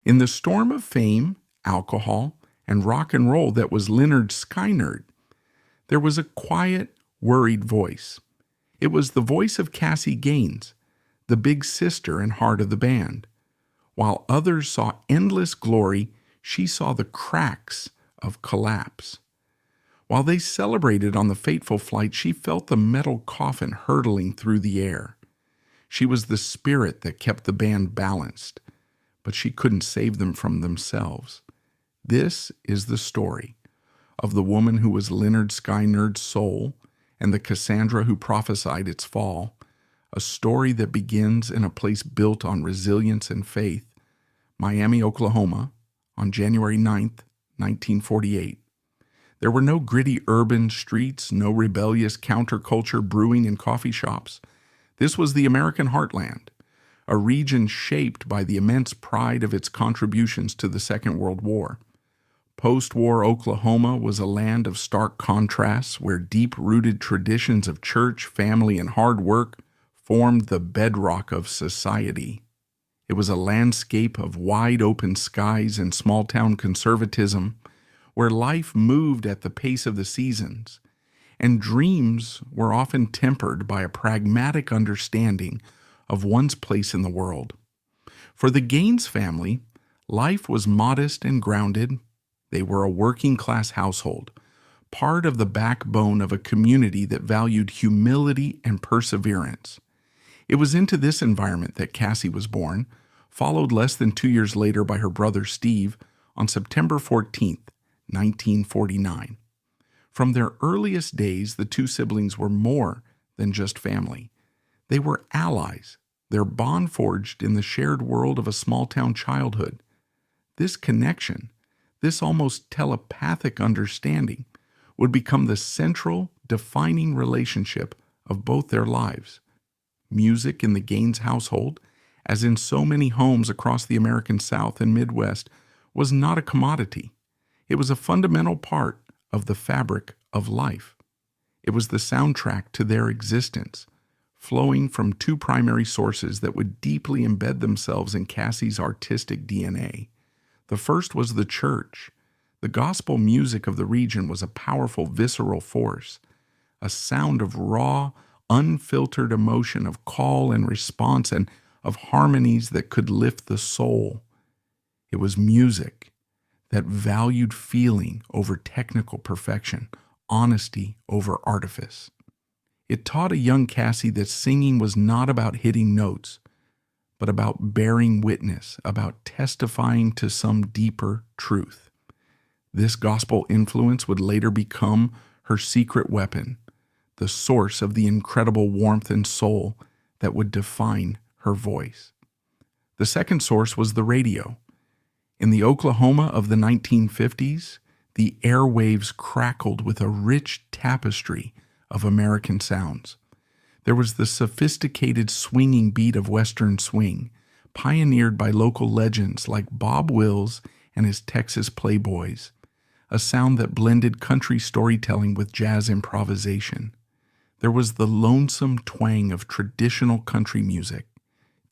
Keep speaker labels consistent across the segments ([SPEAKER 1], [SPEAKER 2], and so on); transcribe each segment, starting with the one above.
[SPEAKER 1] In the storm of fame, alcohol, and rock and roll that was Lynyrd Skynyrd, there was a quiet, worried voice. It was the voice of Cassie Gaines, the big sister and heart of the band. While others saw endless glory, she saw the cracks of collapse. While they celebrated on the fateful flight, she felt the metal coffin hurtling through the air. She was the spirit that kept the band balanced, but she couldn't save them from themselves. This is the story of the woman who was Lynyrd Skynyrd's soul and the Cassandra who prophesied its fall, a story that begins in a place built on resilience and faith, Miami, Oklahoma, on January 9th, 1948. There were no gritty urban streets, no rebellious counterculture brewing in coffee shops. This was the American heartland, a region shaped by the immense pride of its contributions to the Second World War. Post-war Oklahoma was a land of stark contrasts where deep-rooted traditions of church, family, and hard work formed the bedrock of society. It was a landscape of wide-open skies and small-town conservatism, where life moved at the pace of the seasons, and dreams were often tempered by a pragmatic understanding of one's place in the world. For the Gaines family, life was modest and grounded. They were a working-class household, part of the backbone of a community that valued humility and perseverance. It was into this environment that Cassie was born, followed less than 2 years later by her brother Steve on September 14th, 1949. From their earliest days, the two siblings were more than just family. They were allies, their bond forged in the shared world of a small-town childhood. This connection, this almost telepathic understanding, would become the central, defining relationship of both their lives. Music in the Gaines household, as in so many homes across the American South and Midwest, was not a commodity. It was a fundamental part of the fabric of life. It was the soundtrack to their existence, flowing from two primary sources that would deeply embed themselves in Cassie's artistic DNA. The first was the church. The gospel music of the region was a powerful, visceral force, a sound of raw, unfiltered emotion, of call and response, and of harmonies that could lift the soul. It was music that valued feeling over technical perfection, honesty over artifice. It taught a young Cassie that singing was not about hitting notes, but about bearing witness, about testifying to some deeper truth. This gospel influence would later become her secret weapon, the source of the incredible warmth and soul that would define her voice. The second source was the radio. In the Oklahoma of the 1950s, the airwaves crackled with a rich tapestry of American sounds. There was the sophisticated swinging beat of Western swing, pioneered by local legends like Bob Wills and his Texas Playboys, a sound that blended country storytelling with jazz improvisation. There was the lonesome twang of traditional country music,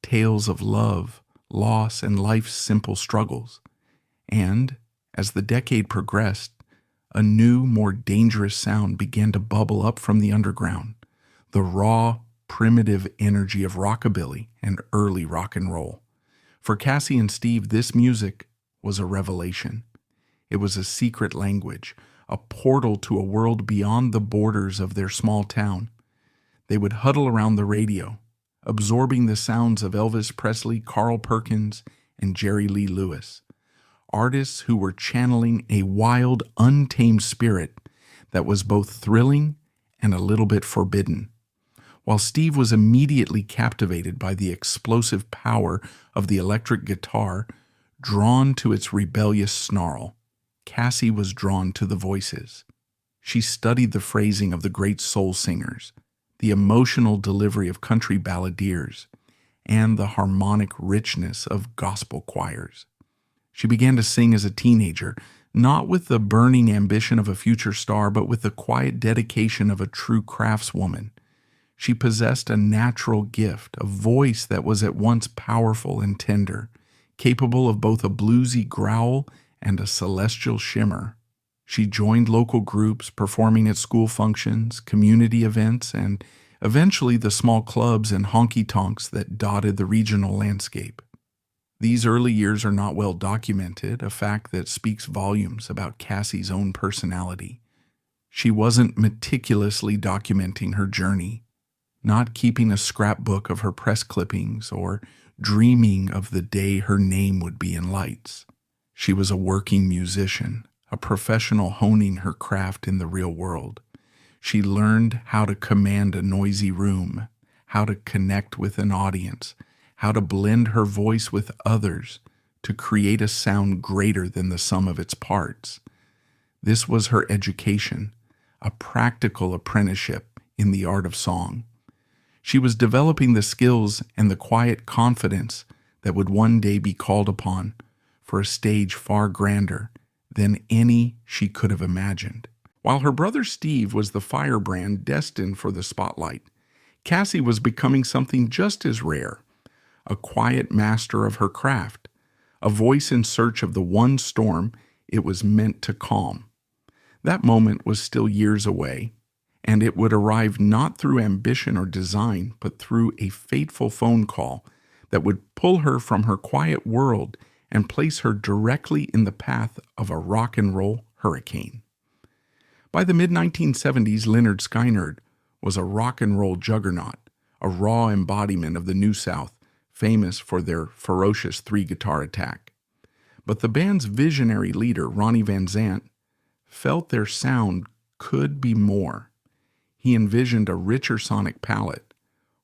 [SPEAKER 1] tales of love, loss, and life's simple struggles. And, as the decade progressed, a new, more dangerous sound began to bubble up from the underground, the raw, primitive energy of rockabilly and early rock and roll. For Cassie and Steve, this music was a revelation. It was a secret language, a portal to a world beyond the borders of their small town. They would huddle around the radio, absorbing the sounds of Elvis Presley, Carl Perkins, and Jerry Lee Lewis, artists who were channeling a wild, untamed spirit that was both thrilling and a little bit forbidden. While Steve was immediately captivated by the explosive power of the electric guitar, drawn to its rebellious snarl, Cassie was drawn to the voices. She studied the phrasing of the great soul singers, the emotional delivery of country balladeers, and the harmonic richness of gospel choirs. She began to sing as a teenager, not with the burning ambition of a future star, but with the quiet dedication of a true craftswoman. She possessed a natural gift, a voice that was at once powerful and tender, capable of both a bluesy growl and a celestial shimmer. She joined local groups, performing at school functions, community events, and eventually the small clubs and honky-tonks that dotted the regional landscape. These early years are not well documented, a fact that speaks volumes about Cassie's own personality. She wasn't meticulously documenting her journey, not keeping a scrapbook of her press clippings or dreaming of the day her name would be in lights. She was a working musician, a professional honing her craft in the real world. She learned how to command a noisy room, how to connect with an audience, how to blend her voice with others to create a sound greater than the sum of its parts. This was her education, a practical apprenticeship in the art of song. She was developing the skills and the quiet confidence that would one day be called upon for a stage far grander than any she could have imagined. While her brother Steve was the firebrand destined for the spotlight, Cassie was becoming something just as rare, a quiet master of her craft, a voice in search of the one storm it was meant to calm. That moment was still years away, and it would arrive not through ambition or design, but through a fateful phone call that would pull her from her quiet world and place her directly in the path of a rock and roll hurricane. By the mid-1970s, Lynyrd Skynyrd was a rock and roll juggernaut, a raw embodiment of the New South, famous for their ferocious three-guitar attack. But the band's visionary leader, Ronnie Van Zant, felt their sound could be more. He envisioned a richer sonic palette,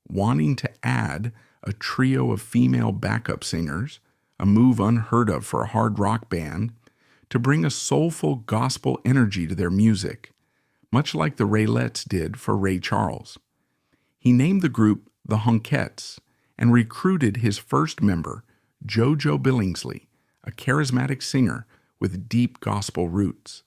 [SPEAKER 1] wanting to add a trio of female backup singers, a move unheard of for a hard rock band, to bring a soulful gospel energy to their music, much like the Raylettes did for Ray Charles. He named the group the Honkettes and recruited his first member, JoJo Billingsley, a charismatic singer with deep gospel roots.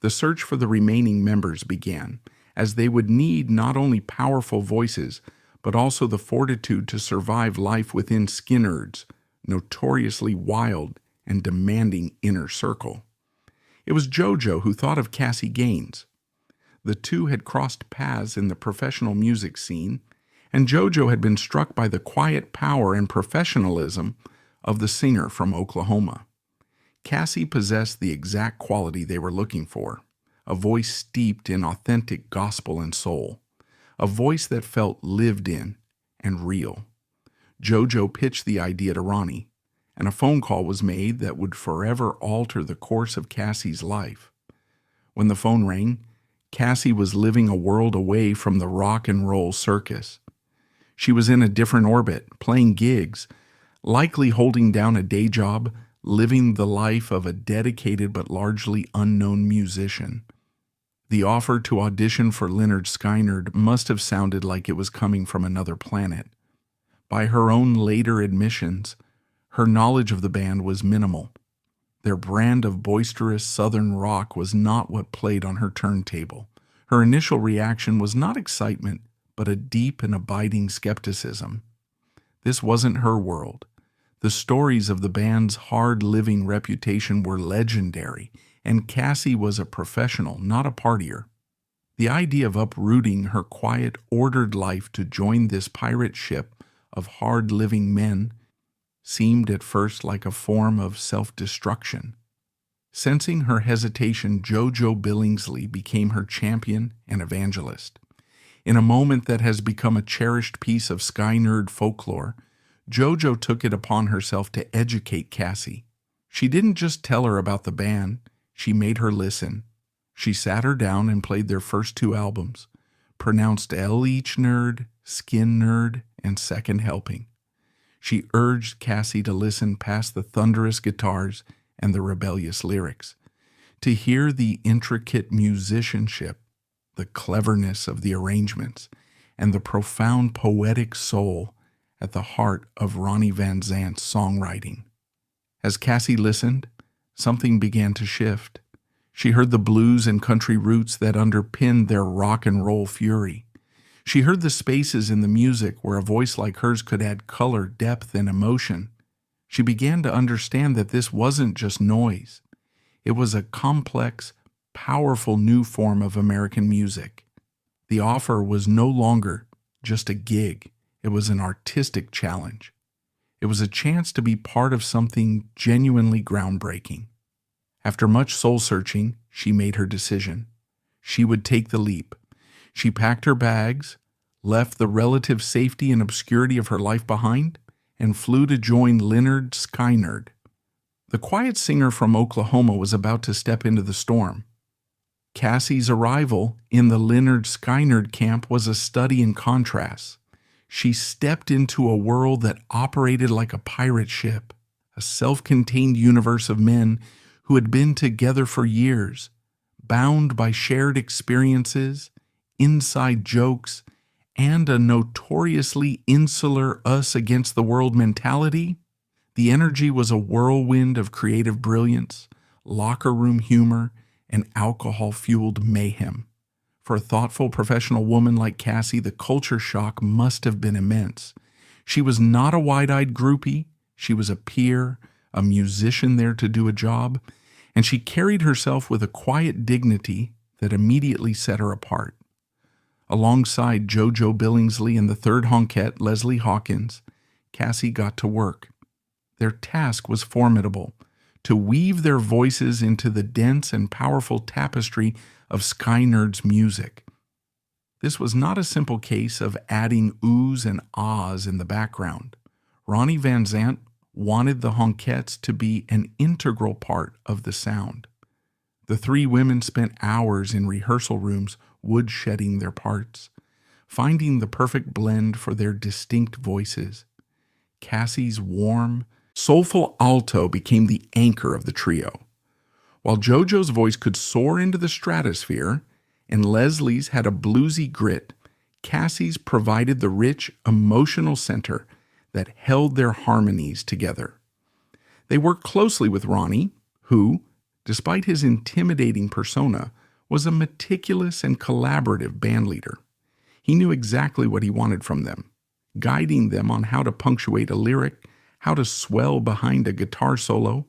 [SPEAKER 1] The search for the remaining members began, as they would need not only powerful voices, but also the fortitude to survive life within Skynyrd's notoriously wild and demanding inner circle. It was JoJo who thought of Cassie Gaines. The two had crossed paths in the professional music scene, and JoJo had been struck by the quiet power and professionalism of the singer from Oklahoma. Cassie possessed the exact quality they were looking for, a voice steeped in authentic gospel and soul, a voice that felt lived in and real. JoJo pitched the idea to Ronnie, and a phone call was made that would forever alter the course of Cassie's life. When the phone rang, Cassie was living a world away from the rock and roll circus. She was in a different orbit, playing gigs, likely holding down a day job, living the life of a dedicated but largely unknown musician. The offer to audition for Lynyrd Skynyrd must have sounded like it was coming from another planet. By her own later admissions, her knowledge of the band was minimal. Their brand of boisterous southern rock was not what played on her turntable. Her initial reaction was not excitement, but a deep and abiding skepticism. This wasn't her world. The stories of the band's hard-living reputation were legendary, and Cassie was a professional, not a partier. The idea of uprooting her quiet, ordered life to join this pirate ship of hard-living men seemed at first like a form of self-destruction. Sensing her hesitation, JoJo Billingsley became her champion and evangelist. In a moment that has become a cherished piece of Skynyrd folklore, JoJo took it upon herself to educate Cassie. She didn't just tell her about the band, she made her listen. She sat her down and played their first two albums, pronounced Lynyrd Skynyrd, and Second Helping. She urged Cassie to listen past the thunderous guitars and the rebellious lyrics, to hear the intricate musicianship, the cleverness of the arrangements, and the profound poetic soul at the heart of Ronnie Van Zant's songwriting. As Cassie listened, something began to shift. She heard the blues and country roots that underpinned their rock and roll fury. She heard the spaces in the music where a voice like hers could add color, depth, and emotion. She began to understand that this wasn't just noise. It was a complex, powerful new form of American music. The offer was no longer just a gig. It was an artistic challenge. It was a chance to be part of something genuinely groundbreaking. After much soul-searching, she made her decision. She would take the leap. She packed her bags, left the relative safety and obscurity of her life behind, and flew to join Lynyrd Skynyrd. The quiet singer from Oklahoma was about to step into the storm. Cassie's arrival in the Lynyrd Skynyrd camp was a study in contrasts. She stepped into a world that operated like a pirate ship, a self-contained universe of men who had been together for years, bound by shared experiences, inside jokes, and a notoriously insular us-against-the-world mentality. The energy was a whirlwind of creative brilliance, locker room humor, and alcohol-fueled mayhem. For a thoughtful professional woman like Cassie, the culture shock must have been immense. She was not a wide-eyed groupie. She was a peer, a musician there to do a job, and she carried herself with a quiet dignity that immediately set her apart. Alongside JoJo Billingsley and the third honkette, Leslie Hawkins, Cassie got to work. Their task was formidable: to weave their voices into the dense and powerful tapestry of Skynyrd's music. This was not a simple case of adding oohs and ahs in the background. Ronnie Van Zant wanted the honkettes to be an integral part of the sound. The three women spent hours in rehearsal rooms woodshedding their parts, finding the perfect blend for their distinct voices. Cassie's warm, soulful alto became the anchor of the trio. While JoJo's voice could soar into the stratosphere and Leslie's had a bluesy grit, Cassie's provided the rich, emotional center that held their harmonies together. They worked closely with Ronnie, who, despite his intimidating persona, was a meticulous and collaborative bandleader. He knew exactly what he wanted from them, guiding them on how to punctuate a lyric, how to swell behind a guitar solo,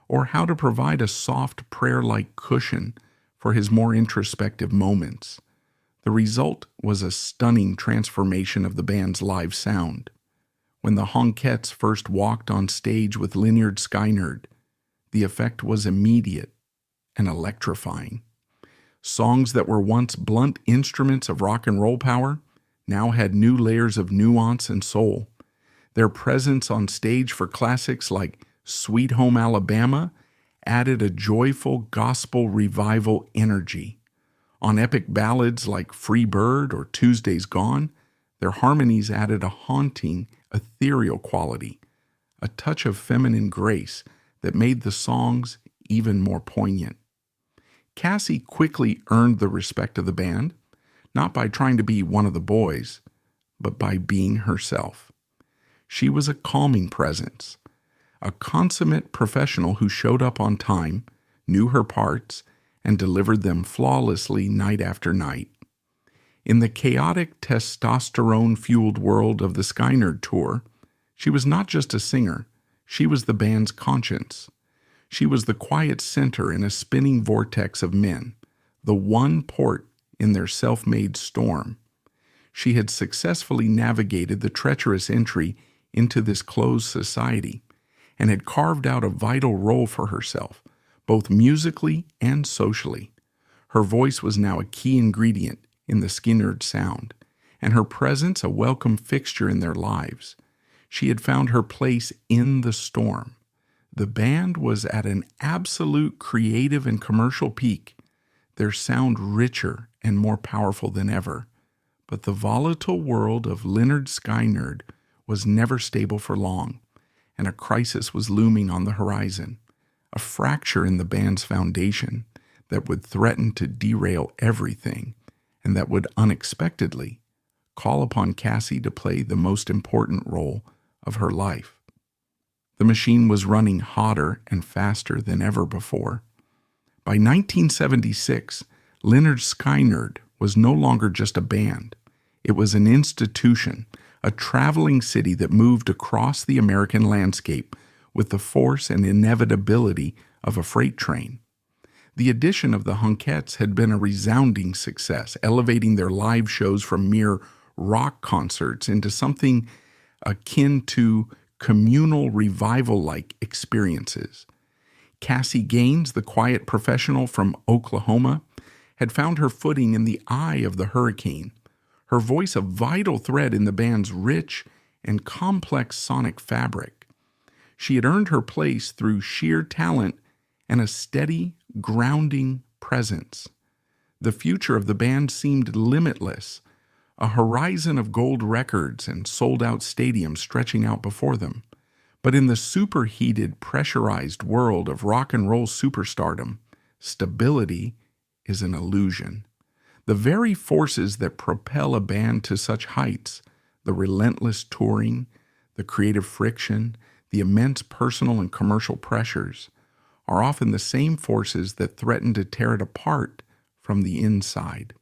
[SPEAKER 1] or how to provide a soft prayer-like cushion for his more introspective moments. The result was a stunning transformation of the band's live sound. When the honkettes first walked on stage with Lynyrd Skynyrd, the effect was immediate and electrifying. Songs that were once blunt instruments of rock and roll power now had new layers of nuance and soul. Their presence on stage for classics like Sweet Home Alabama added a joyful gospel revival energy. On epic ballads like Free Bird or Tuesday's Gone, their harmonies added a haunting, ethereal quality, a touch of feminine grace that made the songs even more poignant. Cassie quickly earned the respect of the band, not by trying to be one of the boys, but by being herself. She was a calming presence, a consummate professional who showed up on time, knew her parts, and delivered them flawlessly night after night. In the chaotic, testosterone-fueled world of the Skynyrd tour, she was not just a singer, she was the band's conscience. She was the quiet center in a spinning vortex of men, the one port in their self-made storm. She had successfully navigated the treacherous entry into this closed society and had carved out a vital role for herself, both musically and socially. Her voice was now a key ingredient in the Skynyrd sound, and her presence a welcome fixture in their lives. She had found her place in the storm. The band was at an absolute creative and commercial peak, their sound richer and more powerful than ever. But the volatile world of Lynyrd Skynyrd was never stable for long, and a crisis was looming on the horizon, a fracture in the band's foundation that would threaten to derail everything, and that would unexpectedly call upon Cassie to play the most important role of her life. The machine was running hotter and faster than ever before. By 1976, Lynyrd Skynyrd was no longer just a band. It was an institution, a traveling city that moved across the American landscape with the force and inevitability of a freight train. The addition of the Hunkettes had been a resounding success, elevating their live shows from mere rock concerts into something akin to communal revival-like experiences. Cassie Gaines, the quiet professional from Oklahoma, had found her footing in the eye of the hurricane, her voice a vital thread in the band's rich and complex sonic fabric. She had earned her place through sheer talent and a steady, grounding presence. The future of the band seemed limitless, a horizon of gold records and sold-out stadiums stretching out before them. But in the superheated, pressurized world of rock and roll superstardom, stability is an illusion. The very forces that propel a band to such heights, the relentless touring, the creative friction, the immense personal and commercial pressures, are often the same forces that threaten to tear it apart from the inside.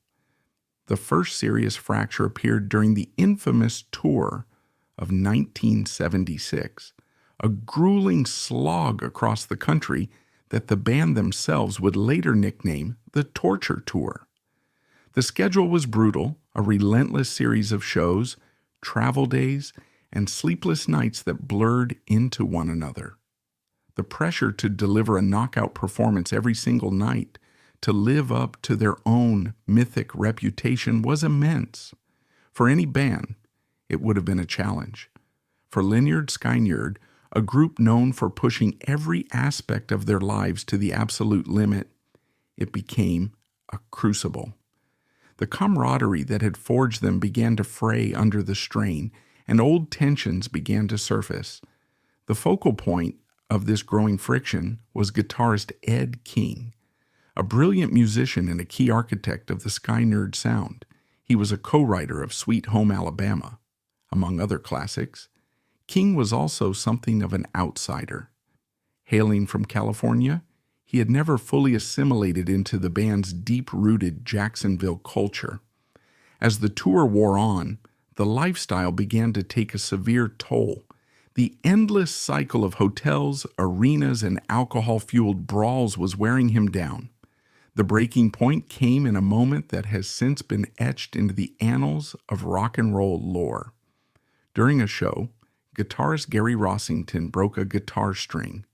[SPEAKER 1] The first serious fracture appeared during the infamous tour of 1976, a grueling slog across the country that the band themselves would later nickname the Torture Tour. The schedule was brutal, a relentless series of shows, travel days, and sleepless nights that blurred into one another. The pressure to deliver a knockout performance every single night, to live up to their own mythic reputation, was immense. For any band, it would have been a challenge. For Lynyrd Skynyrd, a group known for pushing every aspect of their lives to the absolute limit, it became a crucible. The camaraderie that had forged them began to fray under the strain, and old tensions began to surface. The focal point of this growing friction was guitarist Ed King, a brilliant musician and a key architect of the Skynyrd sound. He was a co-writer of Sweet Home Alabama, among other classics. King was also something of an outsider. Hailing from California, he had never fully assimilated into the band's deep-rooted Jacksonville culture. As the tour wore on, the lifestyle began to take a severe toll. The endless cycle of hotels, arenas, and alcohol-fueled brawls was wearing him down. The breaking point came in a moment that has since been etched into the annals of rock and roll lore. During a show, guitarist Gary Rossington broke a guitar string,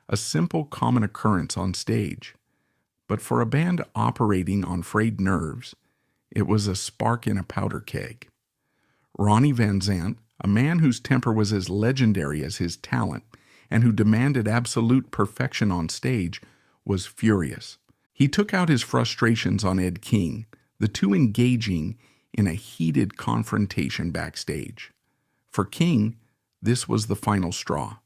[SPEAKER 1] a simple common occurrence on stage. But for a band operating on frayed nerves, it was a spark in a powder keg. Ronnie Van Zant, a man whose temper was as legendary as his talent and who demanded absolute perfection on stage, was furious. He took out his frustrations on Ed King, the two engaging in a heated confrontation backstage. For King, this was the final straw.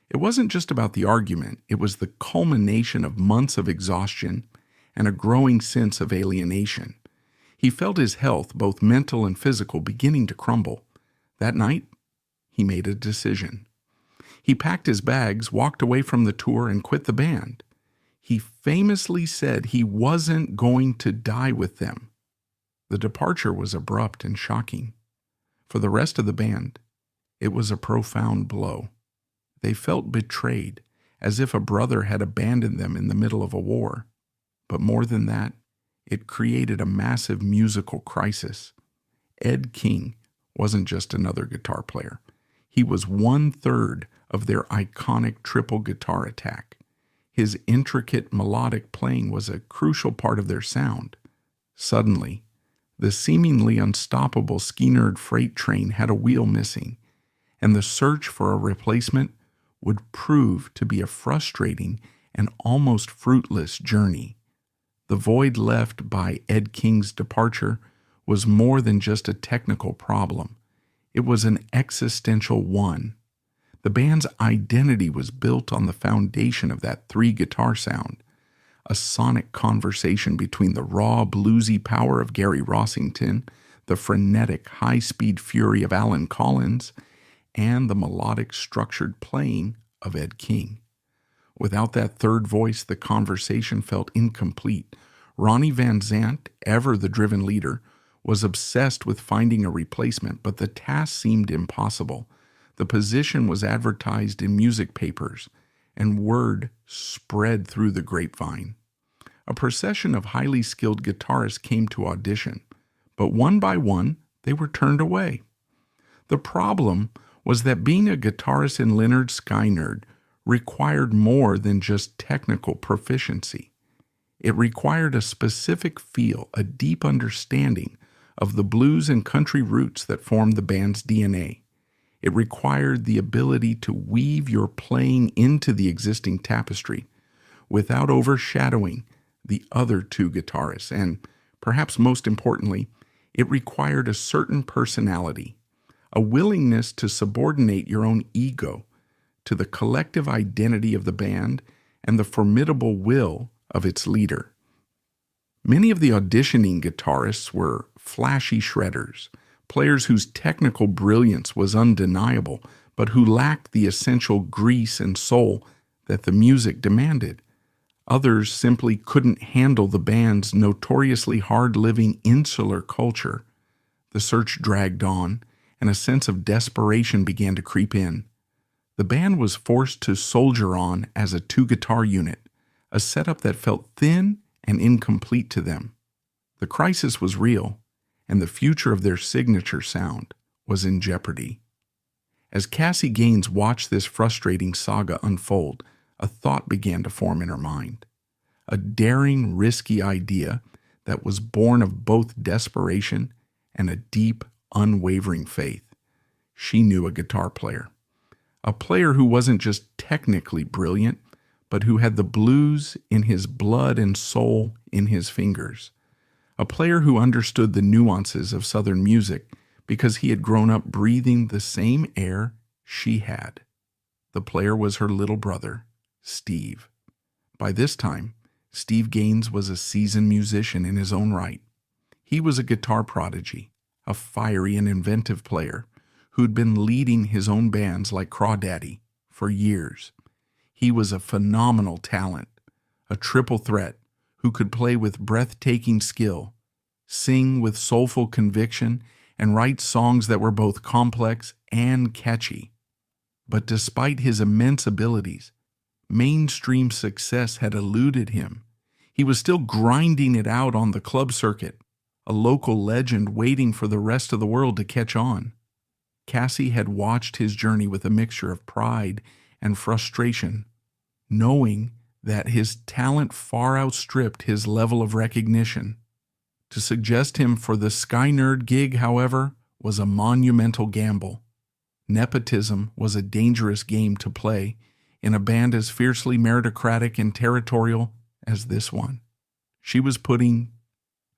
[SPEAKER 1] It wasn't just about the argument, it was the culmination of months of exhaustion and a growing sense of alienation. He felt his health, both mental and physical, beginning to crumble. That night, he made a decision. He packed his bags, walked away from the tour, and quit the band. He famously said he wasn't going to die with them. The departure was abrupt and shocking. For the rest of the band, it was a profound blow. They felt betrayed, as if a brother had abandoned them in the middle of a war. But more than that, it created a massive musical crisis. Ed King wasn't just another guitar player. He was 1/3 of their iconic triple guitar attack. His intricate melodic playing was a crucial part of their sound. Suddenly, the seemingly unstoppable Skynyrd freight train had a wheel missing, and the search for a replacement would prove to be a frustrating and almost fruitless journey. The void left by Ed King's departure was more than just a technical problem. It was an existential one. The band's identity was built on the foundation of that three-guitar sound, a sonic conversation between the raw, bluesy power of Gary Rossington, the frenetic, high-speed fury of Alan Collins, and the melodic, structured playing of Ed King. Without that third voice, the conversation felt incomplete. Ronnie Van Zant, ever the driven leader, was obsessed with finding a replacement, but the task seemed impossible. The position was advertised in music papers, and word spread through the grapevine. A procession of highly skilled guitarists came to audition, but one by one they were turned away. The problem was that being a guitarist in Lynyrd Skynyrd required more than just technical proficiency. It required a specific feel, a deep understanding of the blues and country roots that formed the band's DNA. It required the ability to weave your playing into the existing tapestry without overshadowing the other two guitarists. And perhaps most importantly, it required a certain personality, a willingness to subordinate your own ego to the collective identity of the band and the formidable will of its leader. Many of the auditioning guitarists were flashy shredders, players whose technical brilliance was undeniable, but who lacked the essential grease and soul that the music demanded. Others simply couldn't handle the band's notoriously hard-living insular culture. The search dragged on, and a sense of desperation began to creep in. The band was forced to soldier on as a two-guitar unit, a setup that felt thin and incomplete to them. The crisis was real, and the future of their signature sound was in jeopardy. As Cassie Gaines watched this frustrating saga unfold, a thought began to form in her mind. A daring, risky idea that was born of both desperation and a deep, unwavering faith. She knew a guitar player. A player who wasn't just technically brilliant, but who had the blues in his blood and soul in his fingers. A player who understood the nuances of Southern music because he had grown up breathing the same air she had. The player was her little brother, Steve. By this time, Steve Gaines was a seasoned musician in his own right. He was a guitar prodigy, a fiery and inventive player who'd been leading his own bands like Crawdaddy for years. He was a phenomenal talent, a triple threat who could play with breathtaking skill, sing with soulful conviction, and write songs that were both complex and catchy. But despite his immense abilities, mainstream success had eluded him. He was still grinding it out on the club circuit, a local legend waiting for the rest of the world to catch on. Cassie had watched his journey with a mixture of pride and frustration, knowing that his talent far outstripped his level of recognition. To suggest him for the Skynyrd gig, however, was a monumental gamble. Nepotism was a dangerous game to play in a band as fiercely meritocratic and territorial as this one. She was putting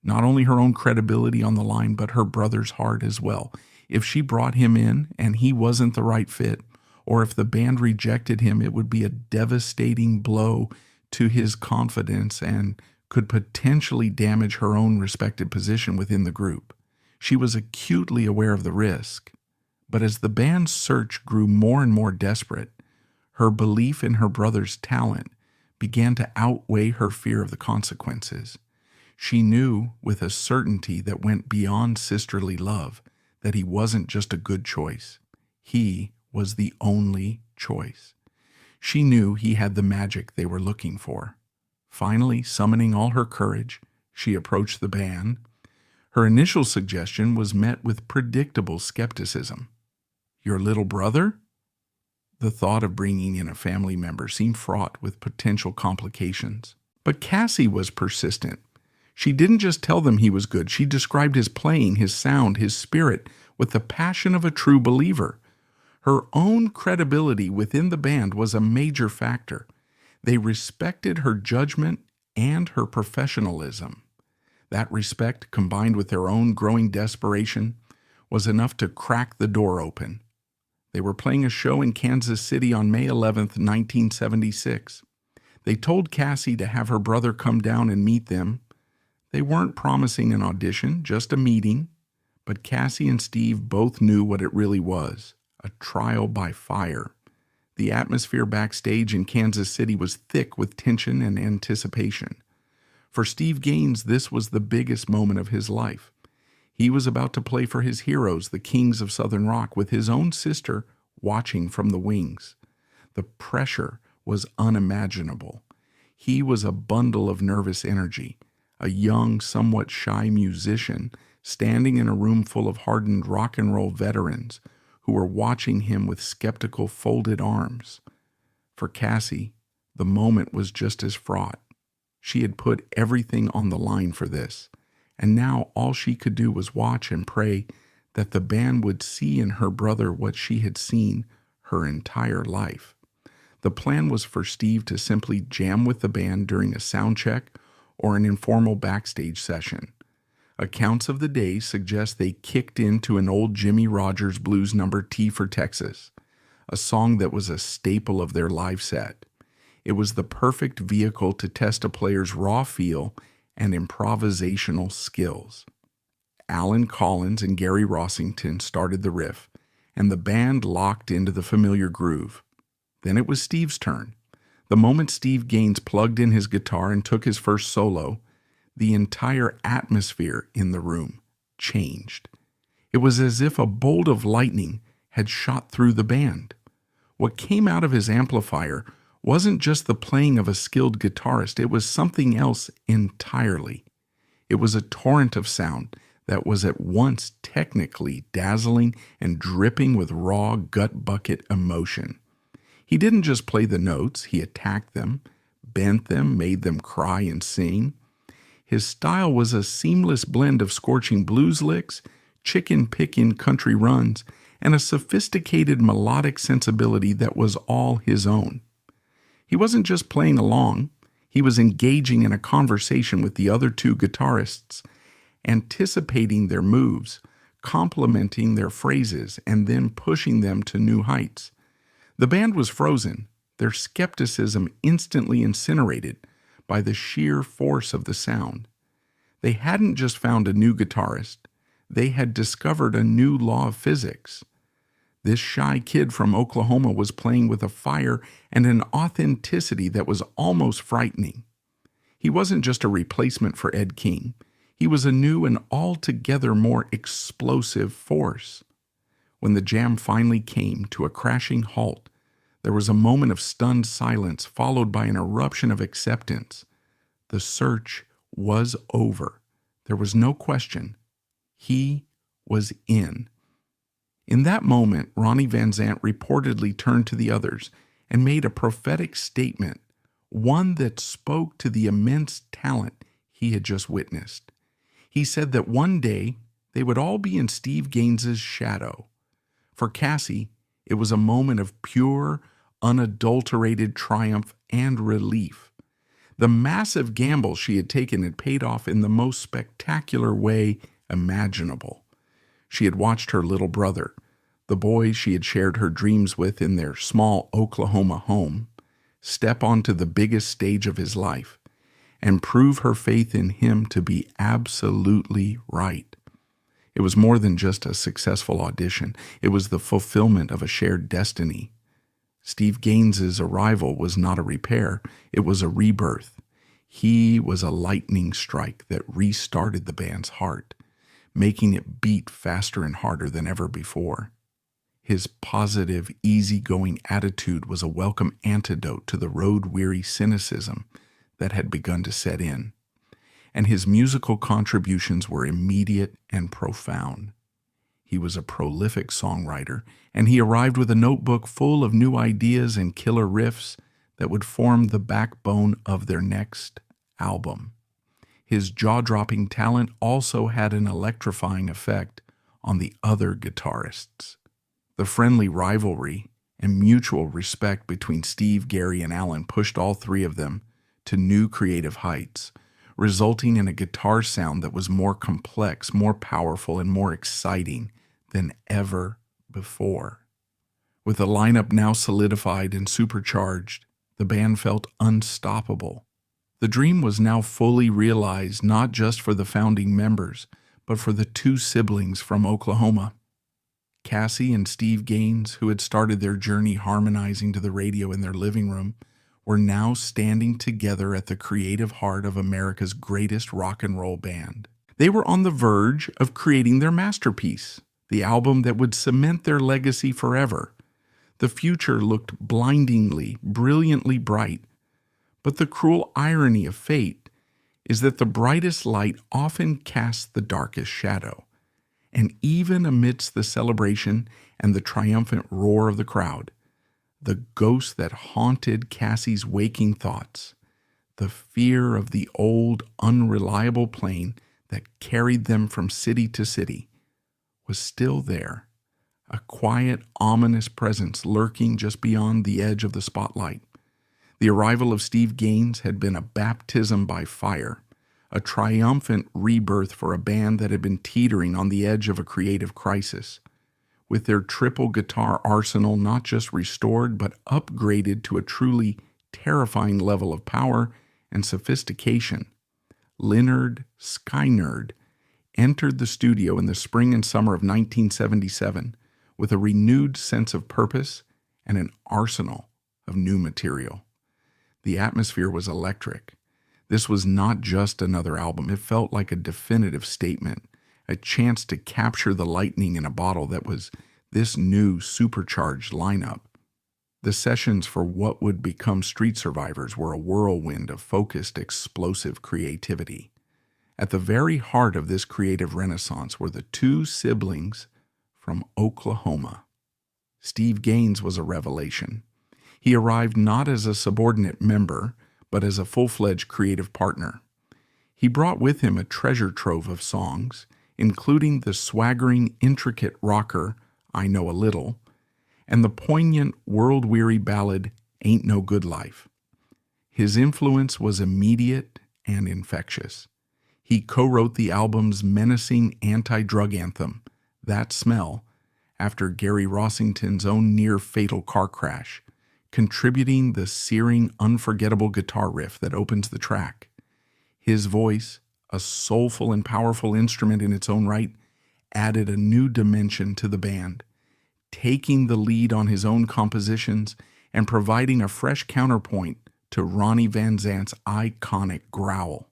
[SPEAKER 1] not only her own credibility on the line, but her brother's heart as well. If she brought him in and he wasn't the right fit, or if the band rejected him, it would be a devastating blow to his confidence and could potentially damage her own respected position within the group. She was acutely aware of the risk, but as the band's search grew more and more desperate, her belief in her brother's talent began to outweigh her fear of the consequences. She knew with a certainty that went beyond sisterly love that he wasn't just a good choice. He was the only choice. She knew he had the magic they were looking for. Finally, summoning all her courage, she approached the band. Her initial suggestion was met with predictable skepticism. "Your little brother?" The thought of bringing in a family member seemed fraught with potential complications. But Cassie was persistent. She didn't just tell them he was good. She described his playing, his sound, his spirit with the passion of a true believer. Her own credibility within the band was a major factor. They respected her judgment and her professionalism. That respect, combined with their own growing desperation, was enough to crack the door open. They were playing a show in Kansas City on May 11th, 1976. They told Cassie to have her brother come down and meet them. They weren't promising an audition, just a meeting, but Cassie and Steve both knew what it really was, a trial by fire. The atmosphere backstage in Kansas City was thick with tension and anticipation. For Steve Gaines, this was the biggest moment of his life. He was about to play for his heroes, the kings of Southern rock, with his own sister watching from the wings. The pressure was unimaginable. He was a bundle of nervous energy, a young, somewhat shy musician standing in a room full of hardened rock and roll veterans who were watching him with skeptical folded arms. For Cassie, the moment was just as fraught. She had put everything on the line for this, and now all she could do was watch and pray that the band would see in her brother what she had seen her entire life. The plan was for Steve to simply jam with the band during a sound check or an informal backstage session. Accounts of the day suggest they kicked into an old Jimmy Rogers blues number, T for Texas, a song that was a staple of their live set. It was the perfect vehicle to test a player's raw feel and improvisational skills. Alan Collins and Gary Rossington started the riff, and the band locked into the familiar groove. Then it was Steve's turn. The moment Steve Gaines plugged in his guitar and took his first solo, the entire atmosphere in the room changed. It was as if a bolt of lightning had shot through the band. What came out of his amplifier wasn't just the playing of a skilled guitarist, it was something else entirely. It was a torrent of sound that was at once technically dazzling and dripping with raw gut bucket emotion. He didn't just play the notes, he attacked them, bent them, made them cry and sing. His style was a seamless blend of scorching blues licks, chicken-picking country runs, and a sophisticated melodic sensibility that was all his own. He wasn't just playing along, he was engaging in a conversation with the other two guitarists, anticipating their moves, complimenting their phrases, and then pushing them to new heights. The band was frozen, their skepticism instantly incinerated by the sheer force of the sound. They hadn't just found a new guitarist, they had discovered a new law of physics. This shy kid from Oklahoma was playing with a fire and an authenticity that was almost frightening. He wasn't just a replacement for Ed King, he was a new and altogether more explosive force. When the jam finally came to a crashing halt, there was a moment of stunned silence followed by an eruption of acceptance. The search was over. There was no question. He was in. In that moment, Ronnie Van Zant reportedly turned to the others and made a prophetic statement, one that spoke to the immense talent he had just witnessed. He said that one day they would all be in Steve Gaines's shadow. For Cassie, it was a moment of pure, unadulterated triumph and relief. The massive gamble she had taken had paid off in the most spectacular way imaginable. She had watched her little brother, the boy she had shared her dreams with in their small Oklahoma home, step onto the biggest stage of his life and prove her faith in him to be absolutely right. It was more than just a successful audition. It was the fulfillment of a shared destiny. Steve Gaines's arrival was not a repair, it was a rebirth. He was a lightning strike that restarted the band's heart, making it beat faster and harder than ever before. His positive, easygoing attitude was a welcome antidote to the road-weary cynicism that had begun to set in, and his musical contributions were immediate and profound. He was a prolific songwriter, and he arrived with a notebook full of new ideas and killer riffs that would form the backbone of their next album. His jaw-dropping talent also had an electrifying effect on the other guitarists. The friendly rivalry and mutual respect between Steve, Gary, and Alan pushed all three of them to new creative heights, resulting in a guitar sound that was more complex, more powerful, and more exciting than ever before. With the lineup now solidified and supercharged, the band felt unstoppable. The dream was now fully realized not just for the founding members, but for the two siblings from Oklahoma. Cassie and Steve Gaines, who had started their journey harmonizing to the radio in their living room, were now standing together at the creative heart of America's greatest rock and roll band. They were on the verge of creating their masterpiece, the album that would cement their legacy forever. The future looked blindingly, brilliantly bright. But the cruel irony of fate is that the brightest light often casts the darkest shadow. And even amidst the celebration and the triumphant roar of the crowd, the ghost that haunted Cassie's waking thoughts, the fear of the old, unreliable plane that carried them from city to city, was still there, a quiet, ominous presence lurking just beyond the edge of the spotlight. The arrival of Steve Gaines had been a baptism by fire, a triumphant rebirth for a band that had been teetering on the edge of a creative crisis. With their triple guitar arsenal not just restored but upgraded to a truly terrifying level of power and sophistication, Lynyrd Skynyrd entered the studio in the spring and summer of 1977 with a renewed sense of purpose and an arsenal of new material. The atmosphere was electric. This was not just another album. It felt like a definitive statement, a chance to capture the lightning in a bottle that was this new supercharged lineup. The sessions for what would become Street Survivors were a whirlwind of focused, explosive creativity. At the very heart of this creative renaissance were the two siblings from Oklahoma. Steve Gaines was a revelation. He arrived not as a subordinate member, but as a full-fledged creative partner. He brought with him a treasure trove of songs, including the swaggering, intricate rocker I Know a Little, and the poignant, world-weary ballad Ain't No Good Life. His influence was immediate and infectious. He co-wrote the album's menacing anti-drug anthem, That Smell, after Gary Rossington's own near-fatal car crash, contributing the searing, unforgettable guitar riff that opens the track. His voice, a soulful and powerful instrument in its own right, added a new dimension to the band, taking the lead on his own compositions and providing a fresh counterpoint to Ronnie Van Zant's iconic growl.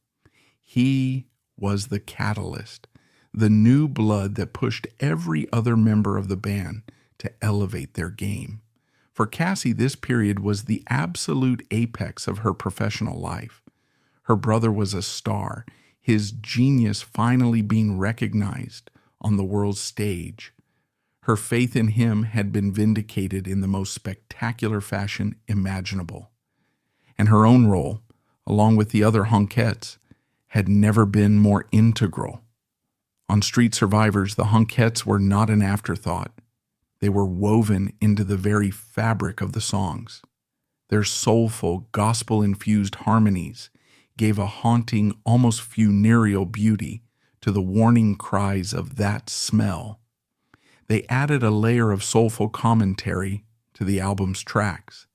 [SPEAKER 1] He was the catalyst, the new blood that pushed every other member of the band to elevate their game. For Cassie, this period was the absolute apex of her professional life. Her brother was a star, his genius finally being recognized on the world's stage. Her faith in him had been vindicated in the most spectacular fashion imaginable. And her own role, along with the other Honkettes, had never been more integral. On Street Survivors, the Honkettes were not an afterthought. They were woven into the very fabric of the songs. Their soulful, gospel-infused harmonies gave a haunting, almost funereal beauty to the warning cries of That Smell. They added a layer of soulful commentary to the album's tracks,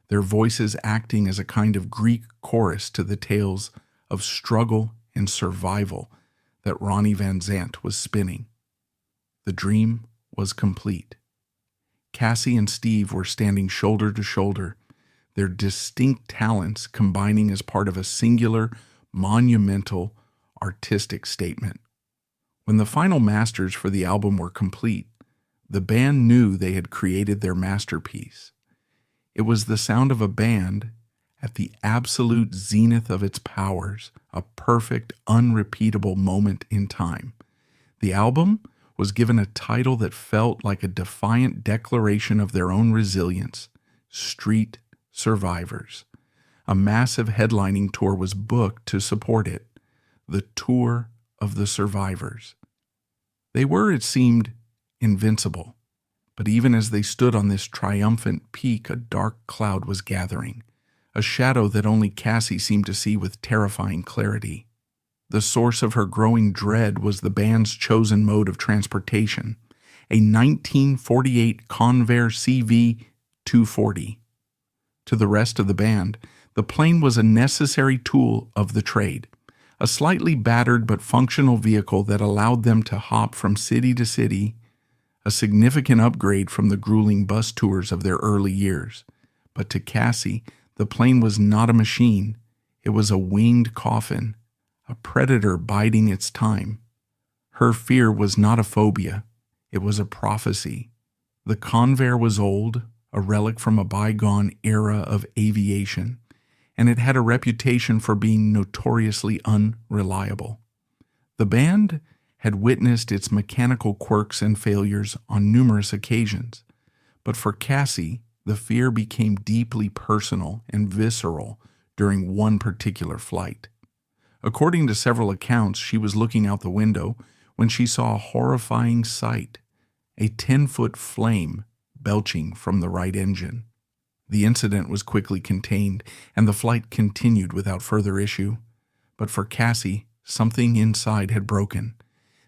[SPEAKER 1] their voices acting as a kind of Greek chorus to the tales of struggle and survival that Ronnie Van Zant was spinning. The dream was complete. Cassie and Steve were standing shoulder to shoulder, their distinct talents combining as part of a singular, monumental, artistic statement. When the final masters for the album were complete, the band knew they had created their masterpiece. It was the sound of a band at the absolute zenith of its powers, a perfect, unrepeatable moment in time. The album was given a title that felt like a defiant declaration of their own resilience, Street Survivors. A massive headlining tour was booked to support it, the Tour of the Survivors. They were, it seemed, invincible, but even as they stood on this triumphant peak, a dark cloud was gathering, a shadow that only Cassie seemed to see with terrifying clarity. The source of her growing dread was the band's chosen mode of transportation, a 1948 Convair CV-240. To the rest of the band, the plane was a necessary tool of the trade, a slightly battered but functional vehicle that allowed them to hop from city to city, a significant upgrade from the grueling bus tours of their early years. But to Cassie, the plane was not a machine. It was a winged coffin, a predator biding its time. Her fear was not a phobia. It was a prophecy. The Convair was old, a relic from a bygone era of aviation, and it had a reputation for being notoriously unreliable. The band had witnessed its mechanical quirks and failures on numerous occasions, but for Cassie, the fear became deeply personal and visceral during one particular flight. According to several accounts, she was looking out the window when she saw a horrifying sight, a 10-foot flame belching from the right engine. The incident was quickly contained, and the flight continued without further issue. But for Cassie, something inside had broken.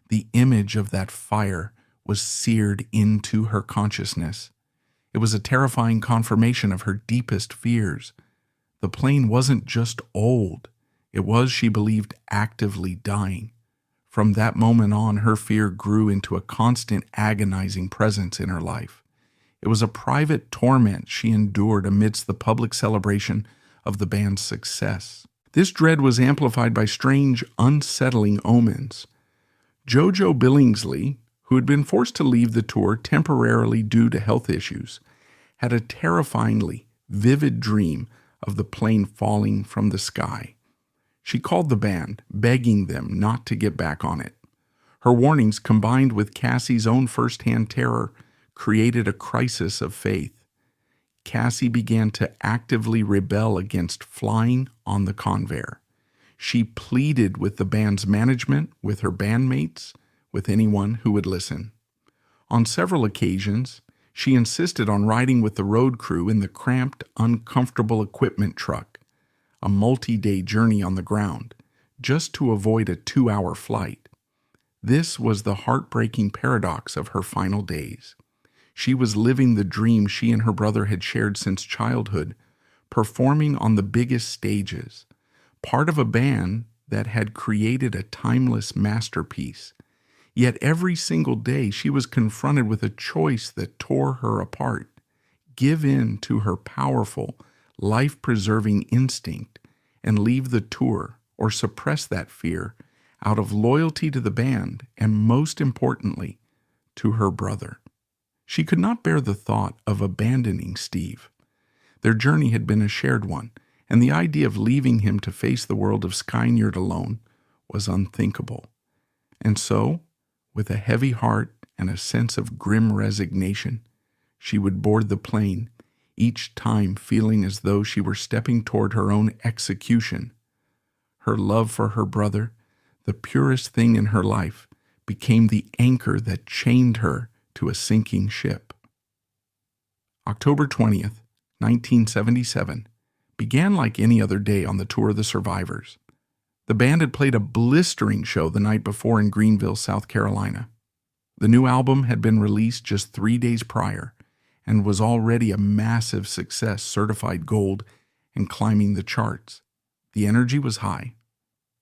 [SPEAKER 1] The image of that fire was seared into her consciousness. It was a terrifying confirmation of her deepest fears. The plane wasn't just old. It was, she believed, actively dying. From that moment on, her fear grew into a constant agonizing presence in her life. It was a private torment she endured amidst the public celebration of the band's success. This dread was amplified by strange, unsettling omens. JoJo Billingsley, who had been forced to leave the tour temporarily due to health issues, had a terrifyingly vivid dream of the plane falling from the sky. She called the band, begging them not to get back on it. Her warnings, combined with Cassie's own first-hand terror, created a crisis of faith. Cassie began to actively rebel against flying on the Convair. She pleaded with the band's management, with her bandmates, with anyone who would listen. On several occasions, she insisted on riding with the road crew in the cramped, uncomfortable equipment truck, a multi-day journey on the ground, just to avoid a 2-hour flight. This was the heartbreaking paradox of her final days. She was living the dream she and her brother had shared since childhood, performing on the biggest stages, part of a band that had created a timeless masterpiece. Yet every single day she was confronted with a choice that tore her apart: give in to her powerful, life-preserving instinct and leave the tour, or suppress that fear out of loyalty to the band and, most importantly, to her brother. She could not bear the thought of abandoning Steve. Their journey had been a shared one, and the idea of leaving him to face the world of Skynyrd alone was unthinkable. And so, with a heavy heart and a sense of grim resignation, she would board the plane, each time feeling as though she were stepping toward her own execution. Her love for her brother, the purest thing in her life, became the anchor that chained her to a sinking ship. October 20th, 1977, began like any other day on the Tour of the Survivors. The band had played a blistering show the night before in Greenville, South Carolina. The new album had been released just 3 days prior and was already a massive success, certified gold, and climbing the charts. The energy was high.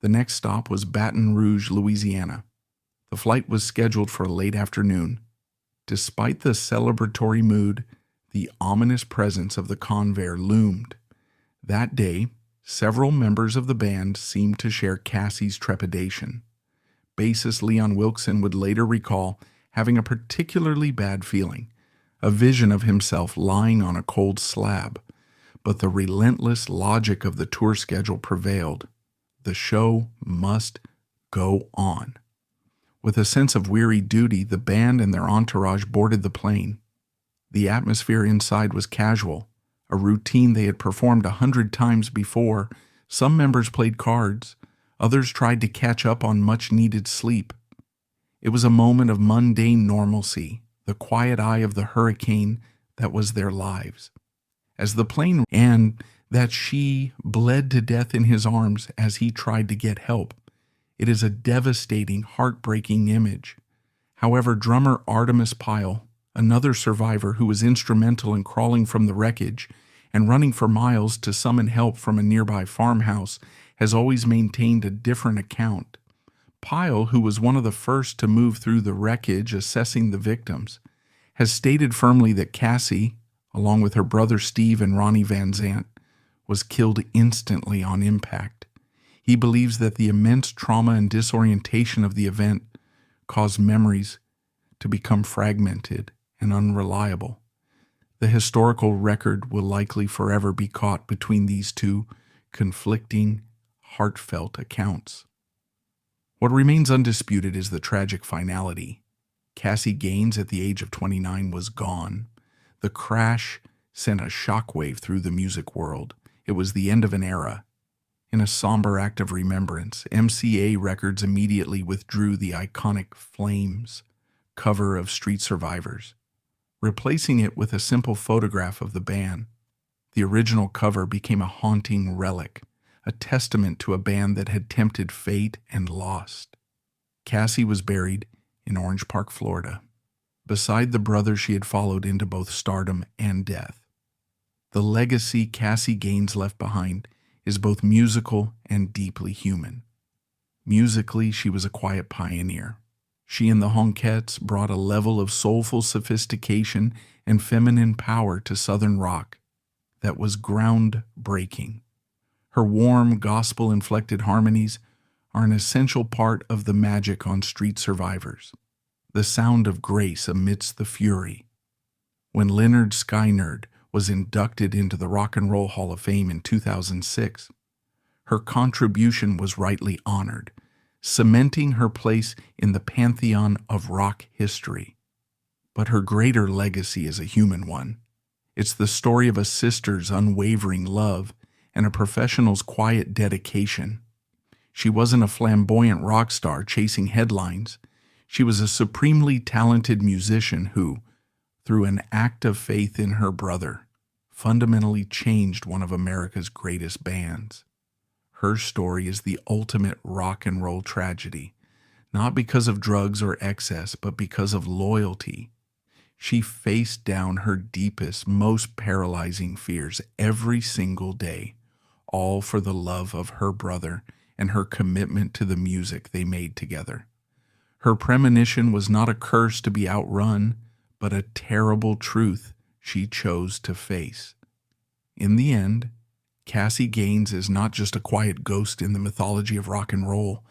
[SPEAKER 1] The next stop was Baton Rouge, Louisiana. The flight was scheduled for a late afternoon. Despite the celebratory mood, the ominous presence of the Convair loomed. That day, several members of the band seemed to share Cassie's trepidation. Bassist Leon Wilkson would later recall having a particularly bad feeling, a vision of himself lying on a cold slab. But the relentless logic of the tour schedule prevailed. The show must go on. With a sense of weary duty, the band and their entourage boarded the plane. The atmosphere inside was casual, a routine they had performed 100 times before. Some members played cards, others tried to catch up on much-needed sleep. It was a moment of mundane normalcy, the quiet eye of the hurricane that was their lives. As the plane and that she bled to death in his arms as he tried to get help. It is a devastating, heartbreaking image. However, drummer Artemis Pyle, another survivor who was instrumental in crawling from the wreckage and running for miles to summon help from a nearby farmhouse, has always maintained a different account. Pyle, who was one of the first to move through the wreckage assessing the victims, has stated firmly that Cassie, along with her brother Steve and Ronnie Van Zant, was killed instantly on impact. He believes that the immense trauma and disorientation of the event caused memories to become fragmented and unreliable. The historical record will likely forever be caught between these two conflicting, heartfelt accounts. What remains undisputed is the tragic finality. Cassie Gaines, at the age of 29, was gone. The crash sent a shockwave through the music world. It was the end of an era. In a somber act of remembrance, MCA Records immediately withdrew the iconic Flames cover of Street Survivors, replacing it with a simple photograph of the band. The original cover became a haunting relic, a testament to a band that had tempted fate and lost. Cassie was buried in Orange Park, Florida, beside the brother she had followed into both stardom and death. The legacy Cassie Gaines left behind is both musical and deeply human. Musically, she was a quiet pioneer. She and the Honkettes brought a level of soulful sophistication and feminine power to Southern rock that was groundbreaking. Her warm, gospel-inflected harmonies are an essential part of the magic on Street Survivors, the sound of grace amidst the fury. When Lynyrd Skynyrd was inducted into the Rock and Roll Hall of Fame in 2006, her contribution was rightly honored, cementing her place in the pantheon of rock history. But her greater legacy is a human one. It's the story of a sister's unwavering love and a professional's quiet dedication. She wasn't a flamboyant rock star chasing headlines. She was a supremely talented musician who, through an act of faith in her brother, fundamentally changed one of America's greatest bands. Her story is the ultimate rock and roll tragedy, not because of drugs or excess, but because of loyalty. She faced down her deepest, most paralyzing fears every single day, all for the love of her brother and her commitment to the music they made together. Her premonition was not a curse to be outrun, but a terrible truth she chose to face. In the end, Cassie Gaines is not just a quiet ghost in the mythology of rock and roll.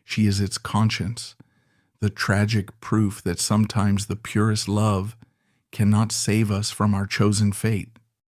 [SPEAKER 1] She is its conscience, the tragic proof that sometimes the purest love cannot save us from our chosen fate.